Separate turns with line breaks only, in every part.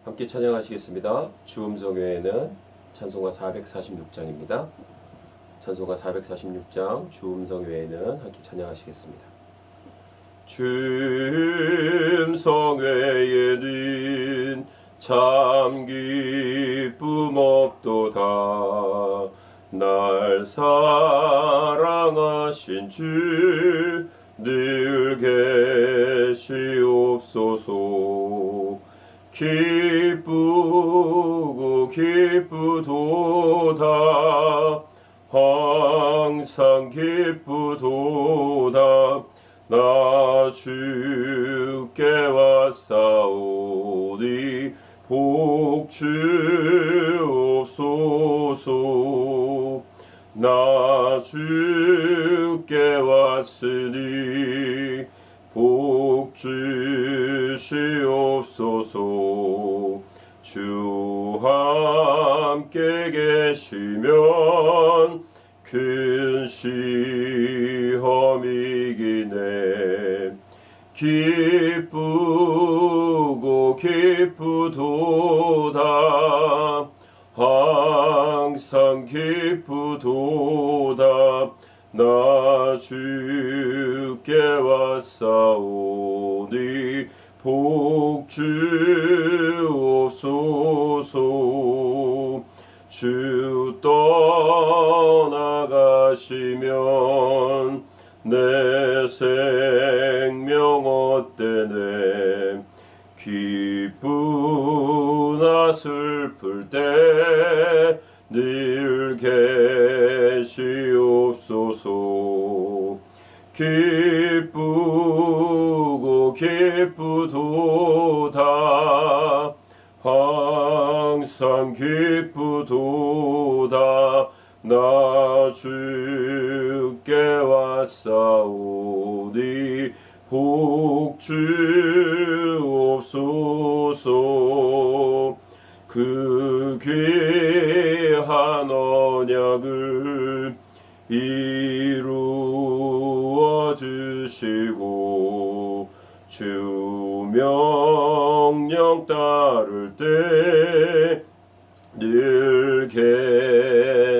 함께 찬양하시겠습니다. 주음성회에는 찬송가 446장입니다. 찬송가 446장 주음성회에는 함께 찬양하시겠습니다. 주음성회에는 참 기쁨 없도다. 날 사랑하신 주 늘 계시옵소서. 기쁘고 기쁘도다. 항상 기쁘도다. 나 주께 왔사오니 복 주옵소서. 나 주께 왔으니 복 주시옵소서. 주 함께 계시면 큰 시험이기네. 기쁘고 기쁘도다. 항상 기쁘도다. 나 주께 왔사오니 복 주옵소서. 주 떠나가시면 내 생명 헛되네. 기쁘나 슬플 때 늘 계시옵소서. 기쁘고 기쁘도다. 항상 기쁘도다. 나 주께 왔사오니 복 주옵소서. 그 귀한 언약을 이루어 주시고 주 명령 따를 때 늘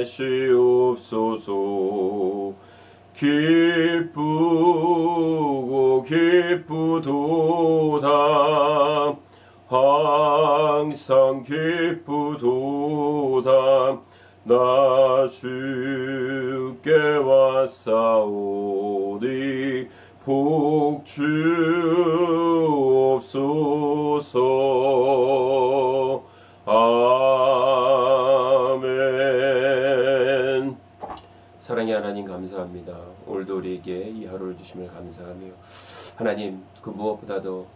계시옵소서. 기쁘고 기쁘도다. 항상 기쁘도다. 나 주께 왔사오니 복 주옵소서. 아멘. 사랑의 하나님 감사합니다. 오늘도 우리에게 이 하루를 주심을 감사하며 하나님, 그 무엇보다도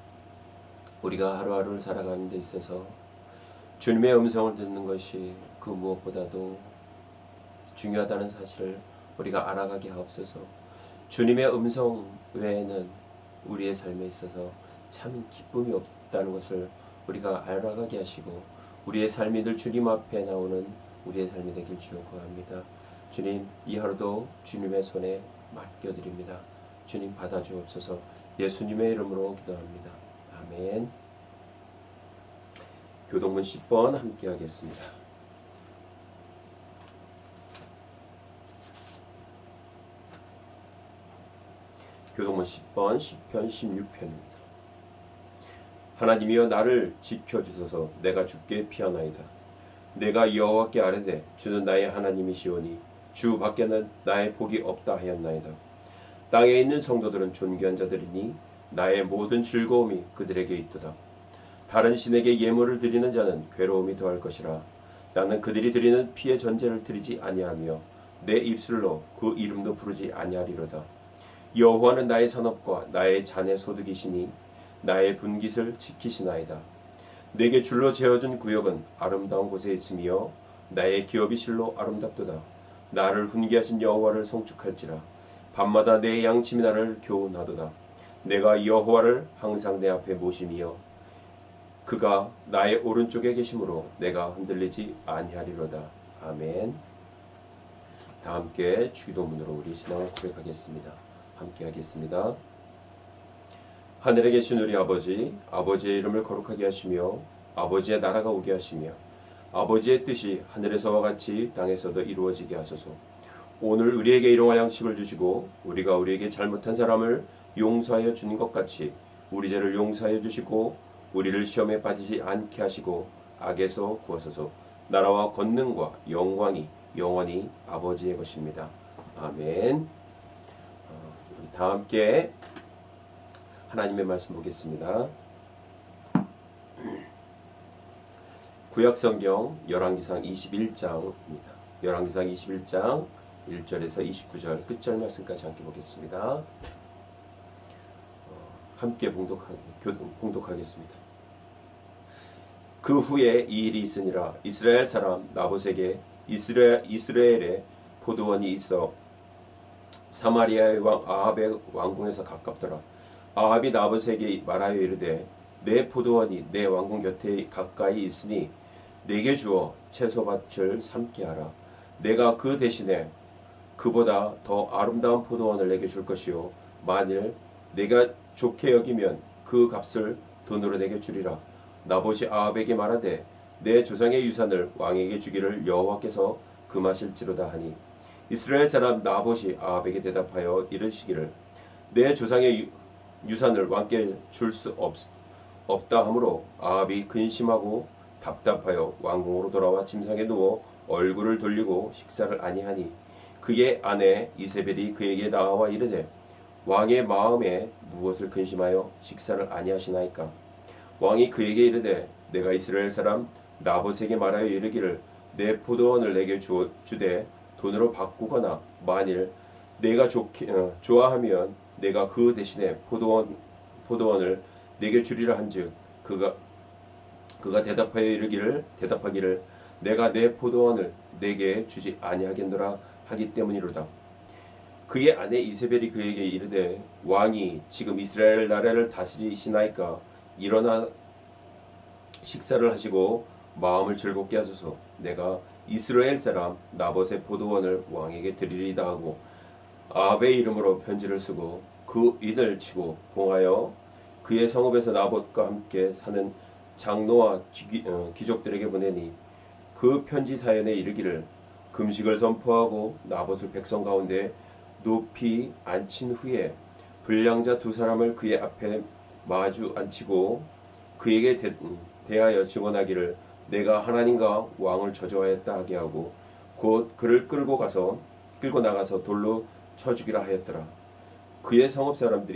우리가 하루하루를 살아가는 데 있어서 주님의 음성을 듣는 것이 그 무엇보다도 중요하다는 사실을 우리가 알아가게 하옵소서. 주님의 음성 외에는 우리의 삶에 있어서 참 기쁨이 없다는 것을 우리가 알아가게 하시고 우리의 삶이 늘 주님 앞에 나오는 우리의 삶이 되길 주여 구합니다. 주님, 이 하루도 주님의 손에 맡겨드립니다. 주님 받아주옵소서. 예수님의 이름으로 기도합니다. 아멘. 교동문 10번 함께 하겠습니다. 교동문 10번 시편 16편입니다. 하나님이여 나를 지켜주소서. 내가 주께 피하나이다. 내가 여호와께 아뢰되 주는 나의 하나님이시오니 주 밖에는 나의 복이 없다 하였나이다. 땅에 있는 성도들은 존귀한 자들이니 나의 모든 즐거움이 그들에게 있도다. 다른 신에게 예물을 드리는 자는 괴로움이 더할 것이라. 나는 그들이 드리는 피의 전제를 드리지 아니하며 내 입술로 그 이름도 부르지 아니하리로다. 여호와는 나의 산업과 나의 잔의 소득이시니 나의 분깃을 지키시나이다. 내게 줄로 재어준 구역은 아름다운 곳에 있으며 나의 기업이 실로 아름답도다. 나를 훈계하신 여호와를 송축할지라. 밤마다 내 양침이 나를 교훈하도다. 내가 여호와를 항상 내 앞에 모심이여 그가 나의 오른쪽에 계심으로 내가 흔들리지 아니하리로다. 아멘. 다 함께 주기도문으로 우리 신앙을 고백하겠습니다. 함께 하겠습니다. 하늘에 계신 우리 아버지, 아버지의 이름을 거룩하게 하시며 아버지의 나라가 오게 하시며 아버지의 뜻이 하늘에서와 같이 땅에서도 이루어지게 하소서. 오늘 우리에게 일용할 양식을 주시고 우리가 우리에게 잘못한 사람을 용서하여 준 것 같이 우리 죄를 용서하여 주시고 우리를 시험에 빠지지 않게 하시고 악에서 구하소서. 나라와 권능과 영광이 영원히 아버지의 것입니다. 아멘. 우리 다 함께 하나님의 말씀 보겠습니다. 구약성경 열왕기상 21장입니다. 열왕기상 21장 1절에서 29절 끝절 말씀까지 함께 보겠습니다. 함께 봉독하겠습니다. 그 후에 이 일이 있으니라. 이스라엘 사람 나봇에게 이스라엘에 포도원이 있어 사마리아의 왕 아합의 왕궁에서 가깝더라. 아합이 나봇에게 말하여 이르되 내 포도원이 내 왕궁 곁에 가까이 있으니 내게 주어 채소밭을 삼게 하라. 내가 그 대신에 그보다 더 아름다운 포도원을 내게 줄 것이요 만일 내가 좋게 여기면 그 값을 돈으로 내게 주리라. 나봇이 아합에게 말하되 내 조상의 유산을 왕에게 주기를 여호와께서 금하실지로다 하니 이스라엘 사람 나봇이 아합에게 대답하여 이르시기를 내 조상의 유산을 왕께 줄 수 없다 하므로 아합이 근심하고 답답하여 왕궁으로 돌아와 침상에 누워 얼굴을 돌리고 식사를 아니하니 그의 아내 이세벨이 그에게 나와 이르되 왕의 마음에 무엇을 근심하여 식사를 아니하시나이까. 왕이 그에게 이르되 내가 이스라엘 사람 나봇에게 말하여 이르기를 내 포도원을 내게 주되 돈으로 바꾸거나 만일 내가 좋아하면 내가 그 대신에 포도원을 내게 주리라 한즉 그가 대답하기를 내가 내 포도원을 내게 주지 아니하겠노라 하기 때문이로다. 그의 아내 이세벨이 그에게 이르되 왕이 지금 이스라엘 나라를 다스리시나이까. 일어나 식사를 하시고 마음을 즐겁게 하소서. 내가 이스라엘 사람 나봇의 포도원을 왕에게 드리리다 하고 아합의 이름으로 편지를 쓰고 그 인을 치고 봉하여 그의 성읍에서 나봇과 함께 사는 장로와 귀족들에게 보내니 그 편지 사연에 이르기를 금식을 선포하고 나봇을 백성 가운데 높이 앉힌 후에 불량자 두 사람을 그의 앞에 마주 앉히고 그에게 대하여 증언하기를 내가 하나님과 왕을 저주하였다 하게 하고 곧 그를 끌고 나가서 돌로 쳐 죽이라 하였더라. 그의 성읍 사람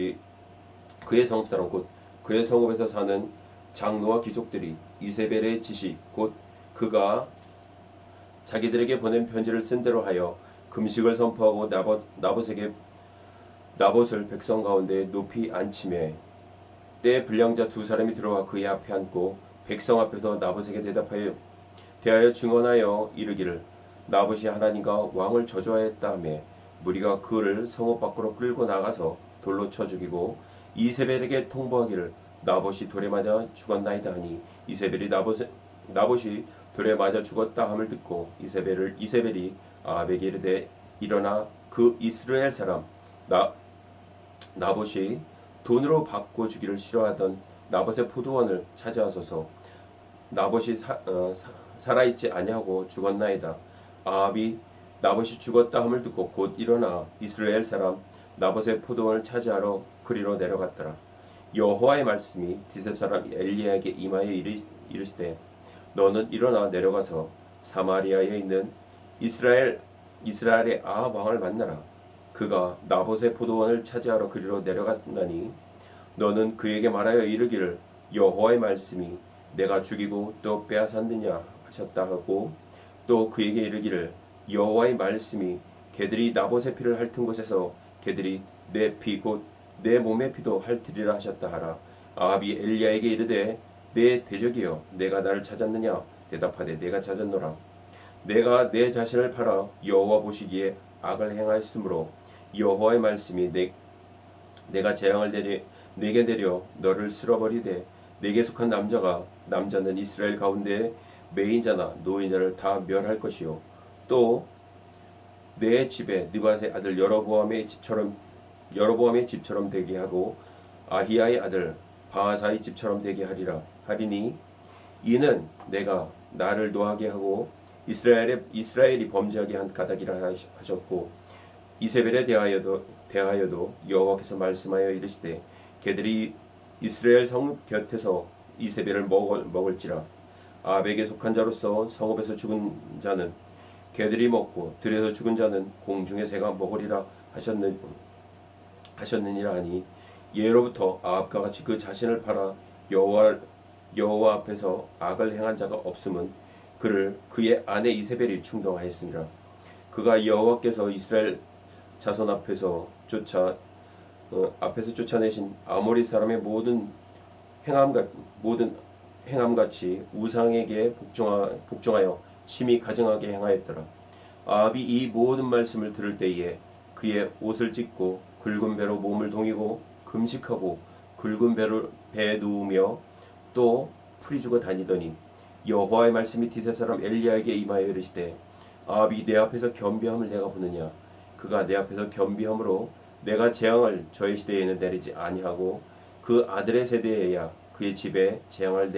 곧 그의 성읍에서 사는 장로와 귀족들이 이세벨의 지시 곧 그가 자기들에게 보낸 편지를 쓴 대로 하여 금식을 선포하고 나봇을 백성 가운데 높이 앉히매 때에 불량자 두 사람이 들어와 그의 앞에 앉고 백성 앞에서 나봇에게 대하여 증언하여 이르기를 나봇이 하나님과 왕을 저주하였다 하며 무리가 그를 성읍 밖으로 끌고 나가서 돌로 쳐 죽이고 이세벨에게 통보하기를 나봇이 돌에 맞아 죽었나이다 하니 이세벨이 나봇이 돌에 맞아 죽었다 함을 듣고 이세벨이 아합에게 이르되 일어나 그 이스라엘 사람 나봇이 돈으로 바꿔 주기를 싫어하던 나봇의 포도원을 찾아와소서. 나봇이 살아있지 아니하고 죽었나이다. 아합이 나봇이 죽었다 함을 듣고 곧 일어나 이스라엘 사람 나봇의 포도원을 차지하러 그리로 내려갔더라. 여호와의 말씀이 디셉 사람 엘리야에게 임하여 이르시되 너는 일어나 내려가서 사마리아에 있는 이스라엘의 아합 왕을 만나라. 그가 나봇의 포도원을 차지하러 그리로 내려갔나니 너는 그에게 말하여 이르기를 여호와의 말씀이 내가 죽이고 또 빼앗았느냐 하셨다 하고 또 그에게 이르기를 여호와의 말씀이 개들이 나봇의 피를 핥은 곳에서 개들이 내 피 곧 내 몸의 피도 핥으리라 하셨다 하라. 아합이 엘리야에게 이르되 내 대적이여 내가 나를 찾았느냐. 대답하되 내가 찾았노라. 내가 내 자신을 팔아 여호와 보시기에 악을 행하였으므로 여호와의 말씀이 내가 재앙을 내게 내려 너를 쓸어버리되 내게 속한 남자는 이스라엘 가운데 매인자나 노인자를 다 멸할 것이요 또 내 집에 느밧의 아들 여로보암의 집처럼 되게 하고 아히야의 아들 바하사의 집처럼 되게 하리니 이는 내가 나를 노하게 하고 이스라엘이 범죄하게 한 까닭이라 하셨고 이세벨에 대하여도 여호와께서 말씀하여 이르시되 걔들이 이스라엘 성 곁에서 이세벨을 먹을지라. 아합에게 속한 자로서 성읍에서 죽은 자는 개들이 먹고 들에서 죽은 자는 공중의 새가 먹으리라 하셨느니라 하니 예로부터 아합과 같이 그 자신을 팔아 여호와 앞에서 악을 행한 자가 없음은 그를 그의 아내 이세벨이 충동하였습니다. 그가 여호와께서 이스라엘 자손 앞에서 쫓아내신 아모리 사람의 모든 행함같이 우상에게 복종하여 심히 가증하게 행하였더라. 아합이 이 모든 말씀을 들을 때에 그의 옷을 찢고 굵은 배로 몸을 동이고 금식하고 굵은 배에 누우며 또 풀이 죽어 다니더니 여호와의 말씀이 디셉 사람 엘리야에게 임하여 이르시되 아합이 내 앞에서 겸비함을 내가 보느냐. 그가 내 앞에서 겸비함으로 내가 재앙을 저의 시대에는 내리지 아니하고 그 아들의 세대에야 그의 집에 재앙을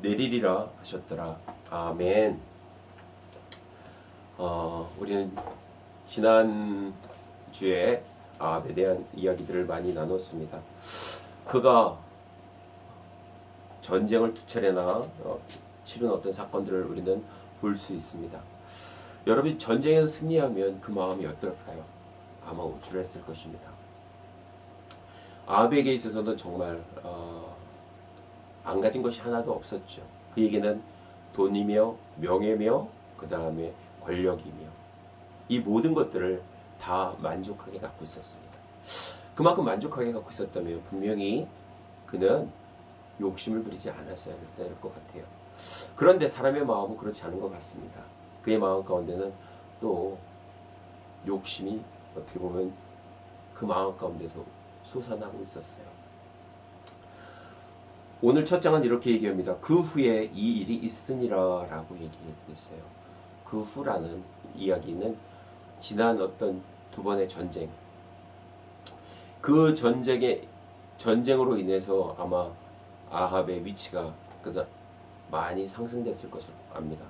내리리라 하셨더라. 아멘. 우리는 지난 주에 아합에 대한 이야기들을 많이 나눴습니다. 그가 전쟁을 두 차례나 치른 어떤 사건들을 우리는 볼 수 있습니다. 여러분이 전쟁에서 승리하면 그 마음이 어떨까요? 아마 우쭐했을 것입니다. 아합에게 있어서는 정말 안 가진 것이 하나도 없었죠. 그에게는 돈이며 명예며 그 다음에 권력이며 이 모든 것들을 다 만족하게 갖고 있었습니다. 그만큼 만족하게 갖고 있었다면 분명히 그는 욕심을 부리지 않았어야 될 것 같아요. 그런데 사람의 마음은 그렇지 않은 것 같습니다. 그의 마음 가운데는 또 욕심이 어떻게 보면 그 마음 가운데서 솟아나고 있었어요. 오늘 첫 장은 이렇게 얘기합니다. 그 후에 이 일이 있으니라 라고 얘기했어요. 그 후라는 이야기는 지난 어떤 두 번의 전쟁, 그 전쟁으로 인해서 아마 아합의 위치가 많이 상승됐을 것으로 압니다.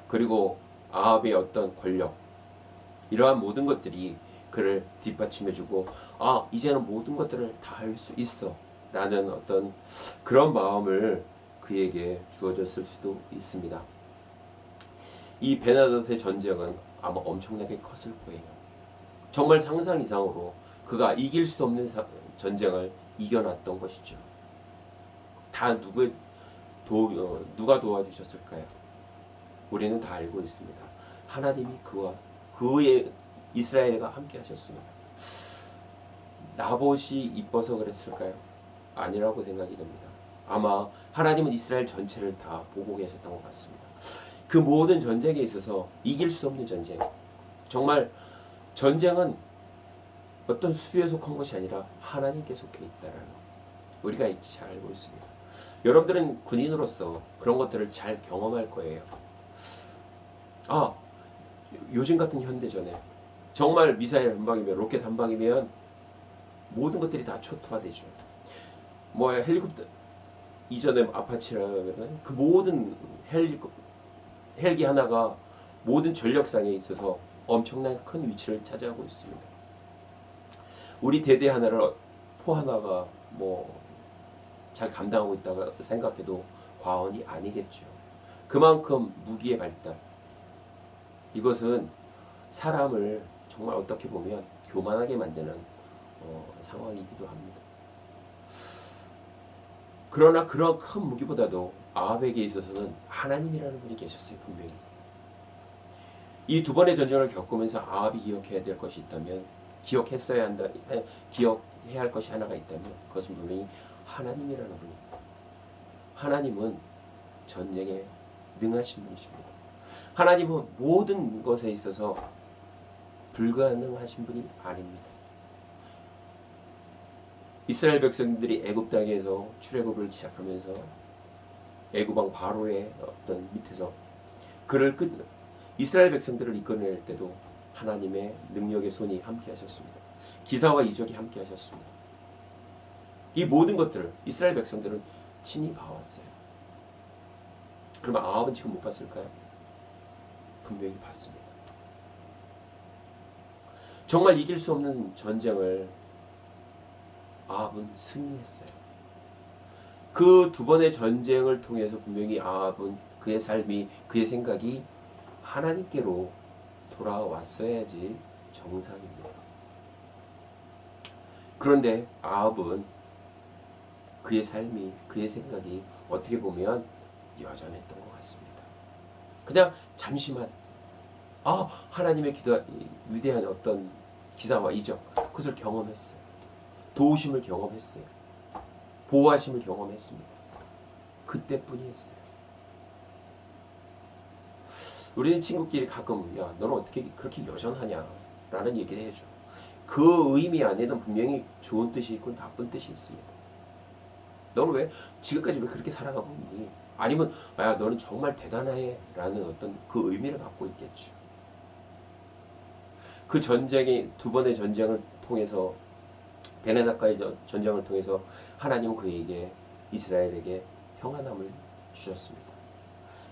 그리고 아합의 어떤 권력, 이러한 모든 것들이 그를 뒷받침해주고 이제는 모든 것들을 다 할 수 있어 라는 어떤 그런 마음을 그에게 주어졌을 수도 있습니다. 이 베나닷의 전쟁은 아마 엄청나게 컸을 거예요. 정말 상상 이상으로 그가 이길 수 없는 전쟁을 이겨놨던 것이죠. 다 누가 도와주셨을까요? 우리는 다 알고 있습니다. 하나님이 그의 이스라엘과 함께 하셨습니다. 나봇이 이뻐서 그랬을까요? 아니라고 생각이 됩니다. 아마 하나님은 이스라엘 전체를 다 보고 계셨던 것 같습니다. 그 모든 전쟁에 있어서 이길 수 없는 전쟁, 정말 전쟁은 어떤 수에 속한 것이 아니라 하나님께 속해 있다라는 것, 우리가 익히 잘 알고 있습니다. 여러분들은 군인으로서 그런 것들을 잘 경험할 거예요. 요즘 같은 현대전에 정말 미사일 한 방이면, 로켓 한 방이면 모든 것들이 다 초토화되죠. 헬리콥터, 이전에 아파치라면 그 모든 헬기 하나가 모든 전력상에 있어서 엄청난 큰 위치를 차지하고 있습니다. 우리 대대 하나를 포 하나가 잘 감당하고 있다고 생각해도 과언이 아니겠죠. 그만큼 무기의 발달, 이것은 사람을 정말 어떻게 보면 교만하게 만드는 상황이기도 합니다. 그러나 그런 큰 무기보다도 아합에게 있어서는 하나님이라는 분이 계셨어요. 분명히 이 두 번의 전쟁을 겪으면서 아합이 기억해야 될 것이 있다면, 기억해야 할 것이 하나가 있다면 그것은 분명히 하나님이라는 분입니다. 하나님은 전쟁에 능하신 분이십니다. 하나님은 모든 것에 있어서 불가능하신 분이 아닙니다. 이스라엘 백성들이 애굽 땅에서 출애굽을 시작하면서 애굽왕 바로의 어떤 밑에서 이스라엘 백성들을 이끌어낼 때도 하나님의 능력의 손이 함께 하셨습니다. 기사와 이적이 함께 하셨습니다. 이 모든 것들을 이스라엘 백성들은 친히 봐왔어요. 그러면 아합은 지금 못 봤을까요? 분명히 봤습니다. 정말 이길 수 없는 전쟁을 아합은 승리했어요. 그 두 번의 전쟁을 통해서 분명히 아합은 그의 삶이, 그의 생각이 하나님께로 돌아왔어야지 정상입니다. 그런데 아합은 그의 삶이, 그의 생각이 어떻게 보면 여전했던 것 같습니다. 그냥 잠시만 하나님의 위대한 어떤 기사와 이적, 그것을 경험했어요. 도우심을 경험했어요. 보호하심을 경험했습니다. 그때뿐이었어요. 우리는 친구끼리 가끔 야 너는 어떻게 그렇게 여전하냐 라는 얘기를 해줘. 그 의미 안에는 분명히 좋은 뜻이 있고 나쁜 뜻이 있습니다. 너는 왜 지금까지 왜 그렇게 살아가고 있니? 아니면 야 너는 정말 대단해 라는 어떤 그 의미를 갖고 있겠죠. 그 전쟁이 두 번의 전쟁을 통해서 베네나까의 전쟁을 통해서 하나님은 그에게 이스라엘에게 평안함을 주셨습니다.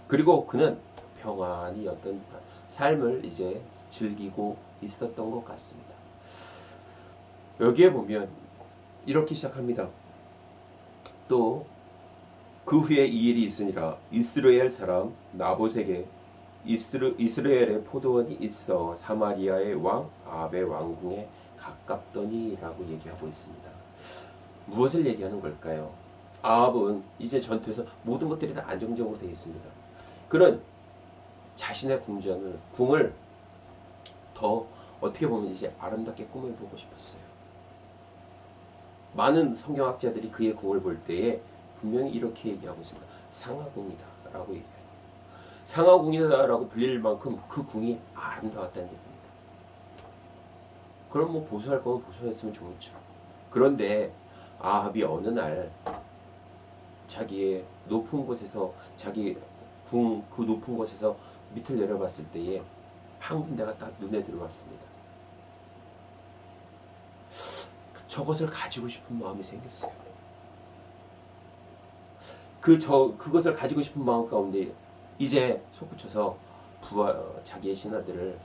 그리고 그는 평안히 어떤 삶을 이제 즐기고 있었던 것 같습니다. 여기에 보면 이렇게 시작합니다. 또 그 후에 이 일이 있으니라 이스라엘 사람 나봇에게 이스라엘의 포도원이 있어 사마리아의 왕 아합의 왕궁에 가깝더니라고 얘기하고 있습니다. 무엇을 얘기하는 걸까요? 아합은 이제 전투에서 모든 것들이 다 안정적으로 되어 있습니다. 그는 자신의 궁을 더 어떻게 보면 이제 아름답게 꾸며보고 싶었어요. 많은 성경학자들이 그의 궁을 볼 때에 분명히 이렇게 얘기하고 있습니다. 상하궁이다 라고 얘기해요. 상하궁이다라고 불릴 만큼 그 궁이 아름다웠다는 얘기입니다. 그럼 뭐 보수할 거면 보수했으면 좋겠죠. 그런데 아합이 어느 날 자기의 높은 곳에서 자기 궁 그 높은 곳에서 밑을 내려봤을 때에 한 군데가 딱 눈에 들어왔습니다. 저것을 가지고 싶은 마음이 생겼어요. 그것을 가지고 싶은 마음 가운데 이제 솟구쳐서 자기의 신하들을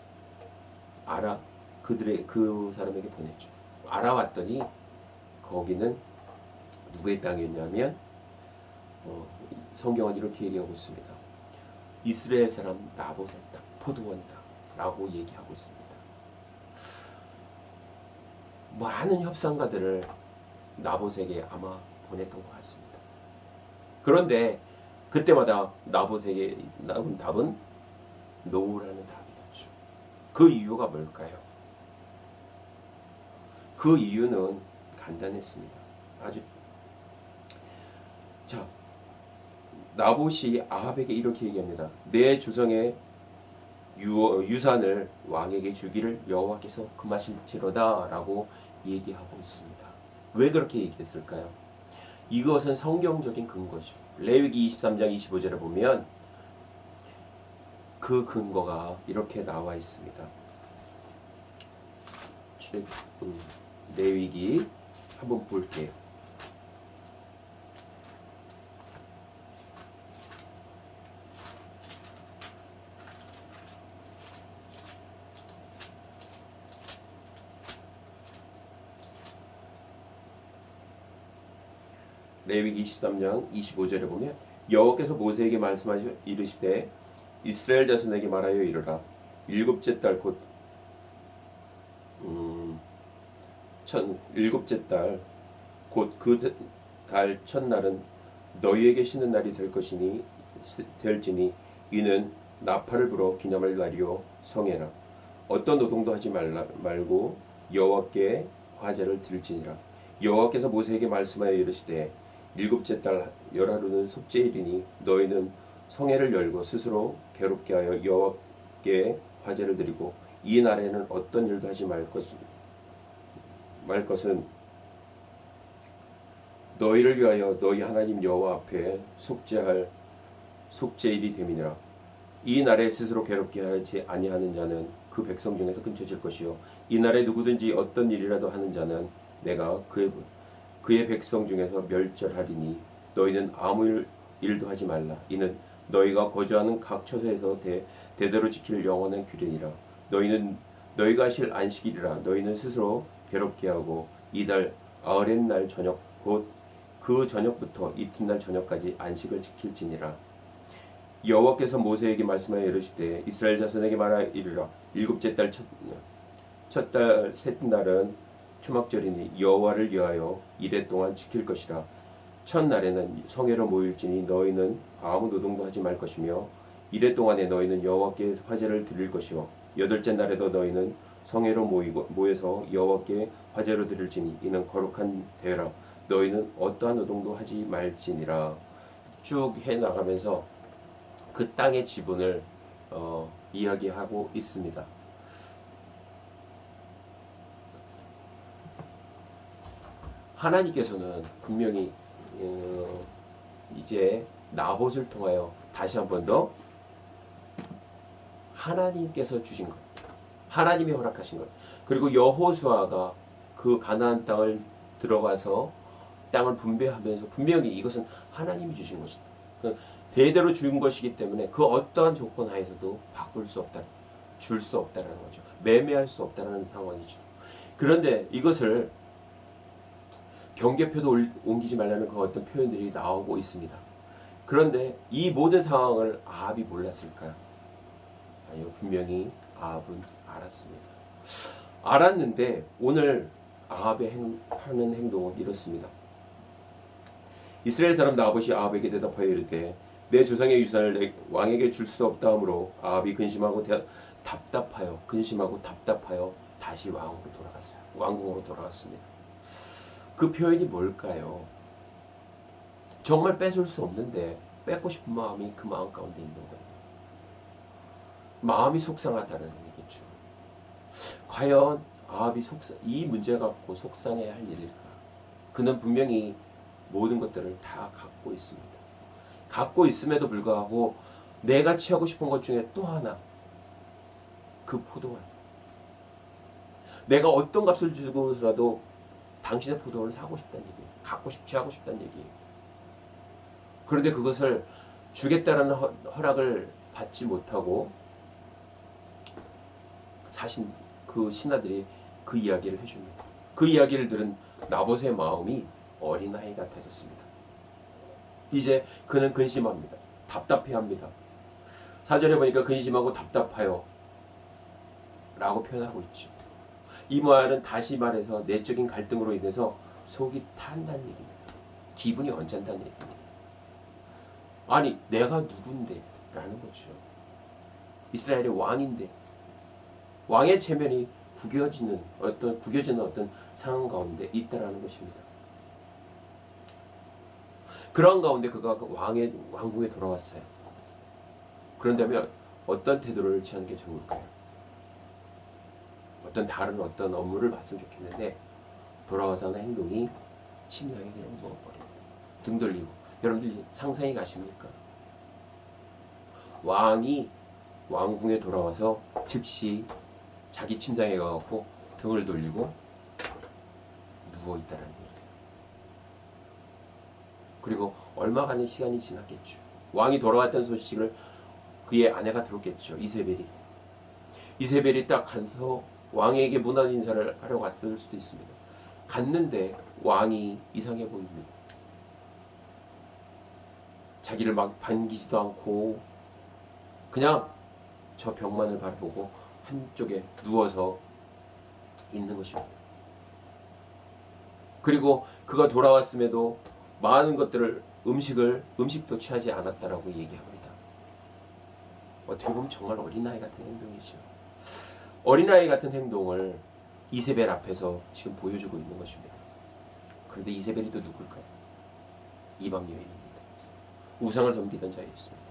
그 사람에게 보냈죠. 알아왔더니 거기는 누구의 땅이었냐면 성경은 이렇게 얘기하고 있습니다. 이스라엘 사람 나봇의 땅, 포도원이다 라고 얘기하고 있습니다. 많은 협상가들을 나봇에게 아마 보냈던 것 같습니다. 그런데 그때마다 나봇에게 나온 답은 노라는 답이었죠. 그 이유가 뭘까요? 그 이유는 간단했습니다. 나봇이 아합에게 이렇게 얘기합니다. 내 조상의 유산을 왕에게 주기를 여호와께서 금하실지로다 라고 얘기하고 있습니다. 왜 그렇게 얘기했을까요? 이것은 성경적인 근거죠. 레위기 23장 25절에 보면 그 근거가 이렇게 나와 있습니다. 레위기 한번 볼게요. 레위기 23장 25절에 보면 여호와께서 모세에게 말씀하시 이르시되 이스라엘 자손에게 말하여 이르라 일곱째 달 곧 일곱째 달 곧 그 달 첫날은 너희에게 쉬는 날이 될지니 이는 나팔을 불어 기념할 날이요 성회라 어떤 노동도 하지 말고 여호와께 화제를 드릴지니라 여호와께서 모세에게 말씀하여 이르시되 일곱째 달 열하루는 속죄일이니 너희는 성회를 열고 스스로 괴롭게 하여 여호와께 화제를 드리고 이 날에는 어떤 일도 하지 말 것은 너희를 위하여 너희 하나님 여호와 앞에 속죄할 속죄일이 됨이니라. 이 날에 스스로 괴롭게 하지 아니하는 자는 그 백성 중에서 끊쳐질 것이요 이 날에 누구든지 어떤 일이라도 하는 자는 내가 그의 백성 중에서 멸절하리니 너희는 아무 일 일도 하지 말라. 이는 너희가 거주하는 각 처소에서 대대로 지킬 영원한 규례니라. 너희가 하실 안식일이라. 너희는 스스로 괴롭게 하고 이달 아흐렛 날 저녁 곧 그 저녁부터 이튿날 저녁까지 안식을 지킬지니라. 여호와께서 모세에게 말씀하여 이르시되 이스라엘 자손에게 말하여 이르라. 일곱째 달 첫 달 셋날은 초막절이니 여호와를 위하여 이레 동안 지킬 것이라. 첫날에는 성회로 모일지니 너희는 아무 노동도 하지 말 것이며 이레 동안에 너희는 여호와께 화제를 드릴 것이요 여덟째 날에도 너희는 성회로 모여서 여호와께 화제로 드릴지니 이는 거룩한 대회라. 너희는 어떠한 노동도 하지 말지니라. 쭉 해나가면서 그 땅의 지분을 이야기하고 있습니다. 하나님께서는 분명히 이제 나봇을 통하여 다시 한 번 더 하나님께서 주신 것, 하나님이 허락하신 것, 그리고 여호수아가 그 가나안 땅을 들어가서 땅을 분배하면서 분명히 이것은 하나님이 주신 것이다. 대대로 준 것이기 때문에 그 어떠한 조건 하에서도 바꿀 수 없다, 줄 수 없다라는 거죠. 매매할 수 없다라는 상황이죠. 그런데 이것을 경계표도 옮기지 말라는 그 어떤 표현들이 나오고 있습니다. 그런데 이 모든 상황을 아합이 몰랐을까요? 아니요, 분명히 아합은 알았습니다. 알았는데 오늘 아합의 하는 행동은 이렇습니다. 이스라엘 사람 나봇이 아합에게 대답하여 이르되 내 조상의 유산을 왕에게 줄 수 없다 하므로 아합이 근심하고 답답하여 다시 왕궁으로 돌아갔습니다. 그 표현이 뭘까요? 정말 뺏을 수 없는데 뺏고 싶은 마음이 그 마음 가운데 있는 거예요. 마음이 속상하다는 얘기죠. 과연 아합이 이 문제 갖고 속상해야 할 일일까? 그는 분명히 모든 것들을 다 갖고 있습니다. 갖고 있음에도 불구하고 내가 취하고 싶은 것 중에 또 하나, 그 포도원. 내가 어떤 값을 주고서라도 당신의 포도원을 사고 싶다는 얘기예요. 취하고 싶다는 얘기예요. 그런데 그것을 주겠다라는 허락을 받지 못하고 사신 그 신하들이 그 이야기를 해줍니다. 그 이야기를 들은 나봇의 마음이 어린아이 같아졌습니다. 이제 그는 근심합니다. 답답해합니다. 4절에 보니까 근심하고 답답하여 라고 표현하고 있죠. 이 말은 다시 말해서 내적인 갈등으로 인해서 속이 탄다는 얘기입니다. 기분이 언짢다는 얘기입니다. 아니, 내가 누군데? 라는 거죠. 이스라엘의 왕인데 왕의 체면이 구겨지는 어떤 상황 가운데 있다라는 것입니다. 그런 가운데 그가 왕궁에 돌아왔어요. 그런다면 어떤 태도를 취하는 게 좋을까요? 다른 어떤 업무를 봤으면 좋겠는데 돌아와서 하는 행동이 침상에 그냥 누워버립니다. 등 돌리고. 여러분들 상상이 가십니까? 왕이 왕궁에 돌아와서 즉시 자기 침상에 가갖고 등을 돌리고 누워있다는 얘기예요. 그리고 얼마간의 시간이 지났겠죠. 왕이 돌아왔다는 소식을 그의 아내가 들었겠죠. 이세벨이 딱 가서 왕에게 문안 인사를 하러 갔을 수도 있습니다. 갔는데 왕이 이상해 보입니다. 자기를 막 반기지도 않고 그냥 저 벽만을 바라보고 한쪽에 누워서 있는 것입니다. 그리고 그가 돌아왔음에도 많은 것들을 음식도 취하지 않았다라고 얘기합니다. 어떻게 보면 정말 어린아이 같은 행동이죠. 어린아이 같은 행동을 이세벨 앞에서 지금 보여주고 있는 것입니다. 그런데 이세벨이 또 누굴까요? 이방 여인입니다. 우상을 섬기던 자였습니다.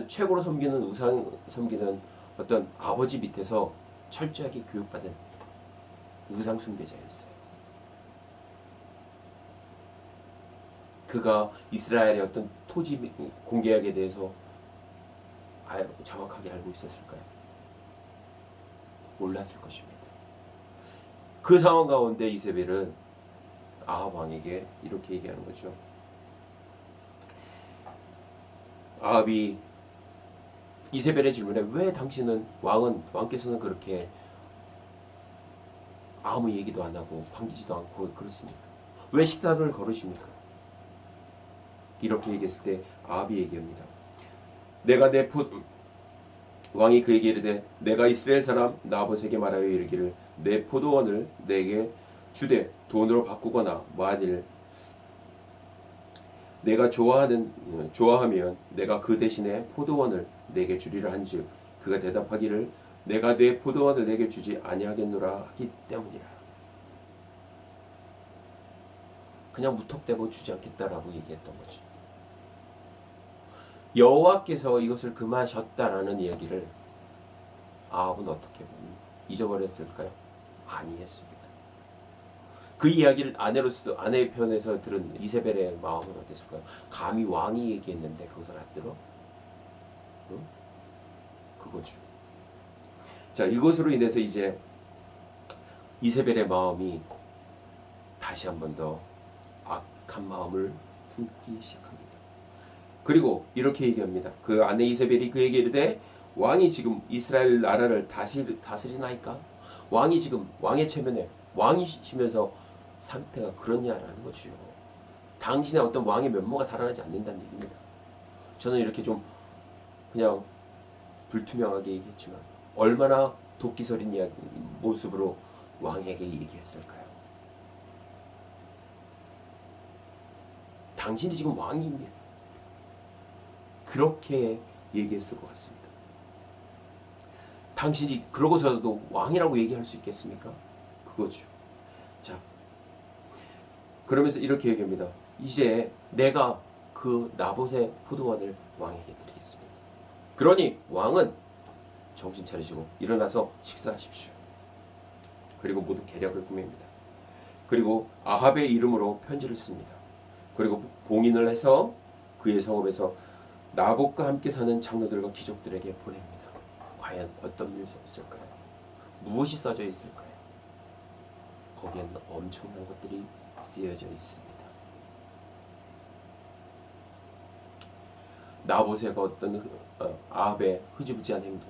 최고로 섬기는 우상 섬기는 어떤 아버지 밑에서 철저하게 교육받은 우상 숭배자였어요. 그가 이스라엘의 어떤 토지 공개학에 대해서 정확하게 알고 있었을까요? 몰랐을 것입니다. 그 상황 가운데 이세벨은 아합 왕에게 이렇게 얘기하는 거죠. 아합이 이세벨의 질문에 왜 당신은 왕께서는 그렇게 아무 얘기도 안 하고 반기지도 않고 그렇습니까? 왜 식사를 거르십니까? 이렇게 얘기했을 때 아합이 얘기합니다. 왕이 그에게 이르되 내가 이스라엘 사람 나봇에게 말하여 이르기를 내 포도원을 내게 주되 돈으로 바꾸거나 만일 내가 좋아하면 내가 그 대신에 포도원을 내게 주리라 한즉 그가 대답하기를 내가 내 포도원을 내게 주지 아니하겠노라 하기 때문이라. 그냥 무턱대고 주지 않겠다라고 얘기했던 거죠. 여호와께서 이것을 금하셨다라는 이야기를 아합은 어떻게 보면 잊어버렸을까요? 아니했습니다. 그 이야기를 아내의 편에서 들은 이세벨의 마음은 어땠을까요? 감히 왕이 얘기했는데 그것을 안 들어? 응? 그거죠. 자, 이것으로 인해서 이제 이세벨의 마음이 다시 한 번 더 악한 마음을 품기 시작합니다. 그리고 이렇게 얘기합니다. 그 아내 이세벨이 그에게 이르되 왕이 지금 이스라엘 나라를 다스리나이까? 왕이 지금 왕의 체면에 왕이시면서 상태가 그러냐라는 거지요. 당신의 어떤 왕의 면모가 살아나지 않는다는 얘기입니다. 저는 이렇게 좀 그냥 불투명하게 얘기했지만 얼마나 도끼서린 모습으로 왕에게 얘기했을까요? 당신이 지금 왕입니다. 그렇게 얘기했을 것 같습니다. 당신이 그러고서도 왕이라고 얘기할 수 있겠습니까? 그거죠. 자, 그러면서 이렇게 얘기합니다. 이제 내가 그 나봇의 포도원을 왕에게 드리겠습니다. 그러니 왕은 정신 차리시고 일어나서 식사하십시오. 그리고 모두 계략을 꾸밉니다. 그리고 아합의 이름으로 편지를 씁니다. 그리고 봉인을 해서 그의 성읍에서 나봇과 함께 사는 장로들과 귀족들에게 보냅니다. 과연 어떤 일이 있을까요? 무엇이 써져 있을까요? 거기에는 엄청난 것들이 쓰여져 있습니다. 나봇의 어떤 아합의 흐지부지한 행동,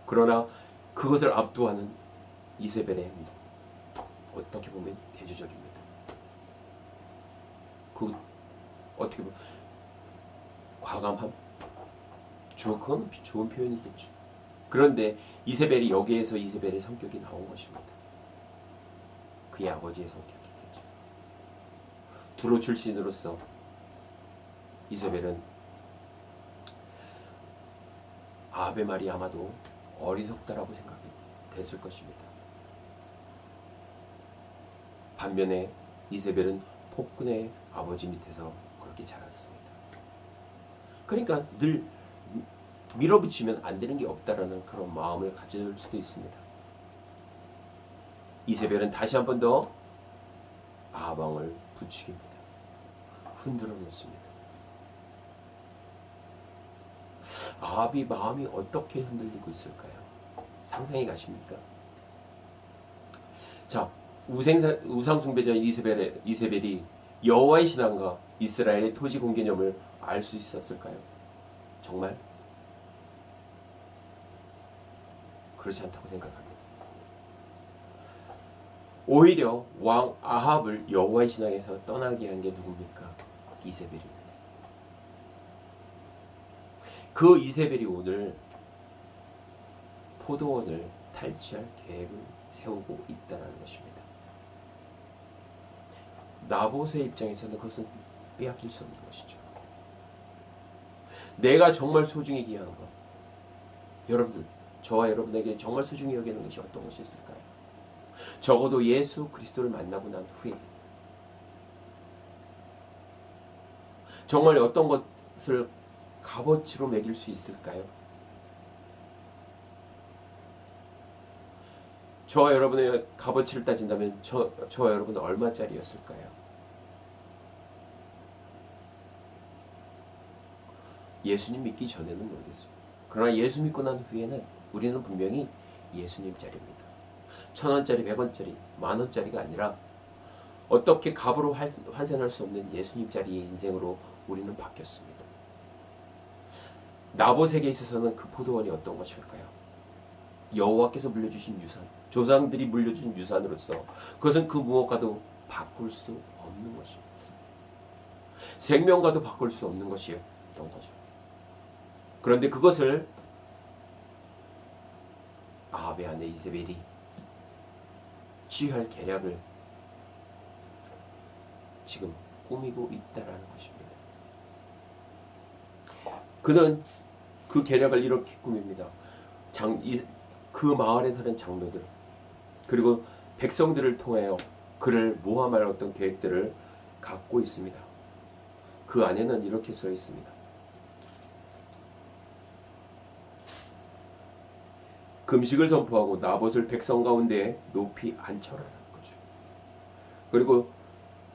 그러나 그것을 압도하는 이세벨의 행동, 어떻게 보면 대조적입니다. 그 어떻게 보면 과감함, 그건 좋은 표현이겠죠. 그런데 여기에서 이세벨의 성격이 나온 것입니다. 그의 아버지의 성격이겠죠. 두로 출신으로서 이세벨은 아합의 말이 아마도 어리석다라고 생각이 됐을 것입니다. 반면에 이세벨은 폭군의 아버지 밑에서 그렇게 자랐습니다. 그러니까 늘 밀어붙이면 안 되는 게 없다라는 그런 마음을 가질 수도 있습니다. 이세벨은 다시 한 번 더 아합 왕을 부추깁니다. 흔들어 놓습니다. 아합이 마음이 어떻게 흔들리고 있을까요? 상상이 가십니까? 자, 우상숭배자 이세벨이 여호와의 신앙과 이스라엘의 토지 공개념을 알 수 있었을까요? 정말? 그렇지 않다고 생각합니다. 오히려 왕 아합을 여호와의 신앙에서 떠나게 한 게 누굽니까? 이세벨입니다. 그 이세벨이 오늘 포도원을 탈취할 계획을 세우고 있다는 것입니다. 나봇의 입장에서는 그것은 빼앗길 수 없는 것이죠. 내가 정말 소중히 기하는 것, 여러분들, 저와 여러분에게 정말 소중히 여기는 것이 어떤 것이 있을까요? 적어도 예수 그리스도를 만나고 난 후에 정말 어떤 것을 값어치로 매길 수 있을까요? 저와 여러분의 값어치를 따진다면 저와 여러분은 얼마짜리였을까요? 예수님 믿기 전에는 모르겠습니다. 그러나 예수 믿고 난 후에는 우리는 분명히 예수님짜리입니다. 1,000원짜리, 100원짜리, 만원짜리가 아니라 어떻게 값으로 환산할 수 없는 예수님짜리의 인생으로 우리는 바뀌었습니다. 나봇에게 있어서는 그 포도원이 어떤 것일까요? 여호와께서 물려주신 유산, 조상들이 물려준 유산으로서 그것은 그 무엇과도 바꿀 수 없는 것입니다. 생명과도 바꿀 수 없는 것이었던 거죠. 그런데 그것을 아합의 아내 이세벨이 취할 계략을 지금 꾸미고 있다라는 것입니다. 그는 그 계략을 이렇게 꾸밉니다. 그 마을에 사는 장로들 그리고 백성들을 통하여 그를 모함할 어떤 계획들을 갖고 있습니다. 그 안에는 이렇게 써 있습니다. 금식을 선포하고 나봇을 백성 가운데 높이 앉혀라라는 거죠. 그리고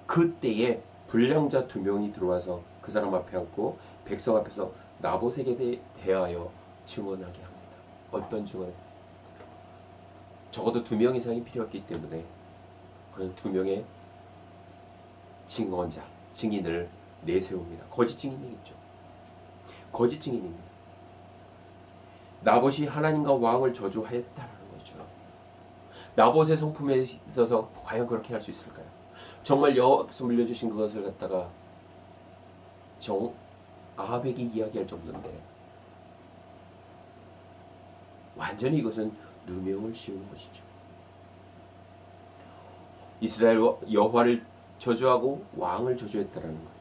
그때에 불량자 2명이 들어와서 그 사람 앞에 앉고 백성 앞에서 나봇에게 대하여 증언하게 합니다. 어떤 증언? 적어도 2명 이상이 필요했기 때문에 그런 2명의 증언자, 증인을 내세웁니다. 거짓 증인이겠죠. 거짓 증인입니다. 나봇이 하나님과 왕을 저주하였다라는 거죠. 나봇의 성품에 있어서 과연 그렇게 할 수 있을까요? 정말 여호와께서 물려주신 그것을 갖다가 아합에게 이야기할 정도인데 완전히 이것은 누명을 씌우는 것이죠. 이스라엘 여호와를 저주하고 왕을 저주했다라는 거예요.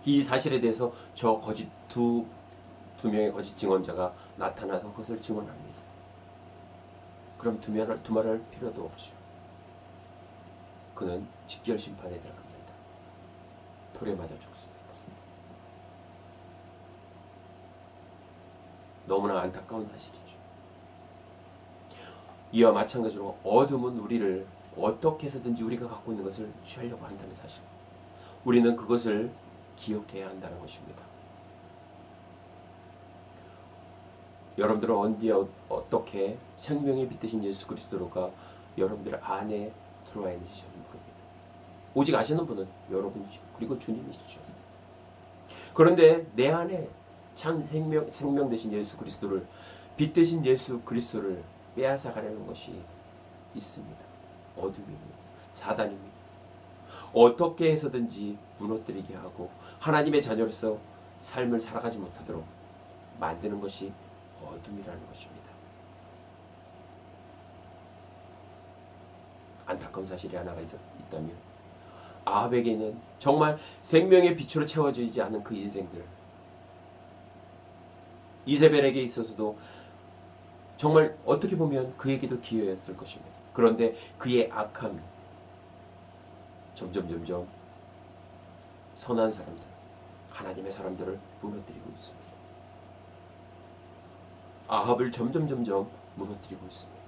이 사실에 대해서 저 거짓 두 명의 거짓 증언자가 나타나서 그것을 증언합니다. 그럼 두말할 필요도 없죠. 그는 직결 심판에 들어갑니다. 돌에 맞아 죽습니다. 너무나 안타까운 사실이죠. 이와 마찬가지로 어둠은 우리를 어떻게 해서든지 우리가 갖고 있는 것을 취하려고 한다는 사실. 우리는 그것을 기억해야 한다는 것입니다. 여러분들은 언제 어떻게 생명의 빛 되신 예수 그리스도가 여러분들 안에 들어와 있는지 저는 모릅니다. 오직 아시는 분은 여러분이죠. 그리고 주님이시죠. 그런데 내 안에 참 생명 되신 예수 그리스도를, 빛 되신 예수 그리스도를 빼앗아가려는 것이 있습니다. 어둠입니다. 사단입니다. 어떻게 해서든지 무너뜨리게 하고 하나님의 자녀로서 삶을 살아가지 못하도록 만드는 것이 어둠이라는 것입니다. 안타까운 사실이 하나가 있다면 아합에게는 정말 생명의 빛으로 채워지지 않은 그 인생들, 이세벨에게 있어서도 정말 어떻게 보면 그에게도 기회였을 것입니다. 그런데 그의 악함이 점점 선한 사람들, 하나님의 사람들을 무너뜨리고 있습니다. 아합을 점점 무너뜨리고 있습니다.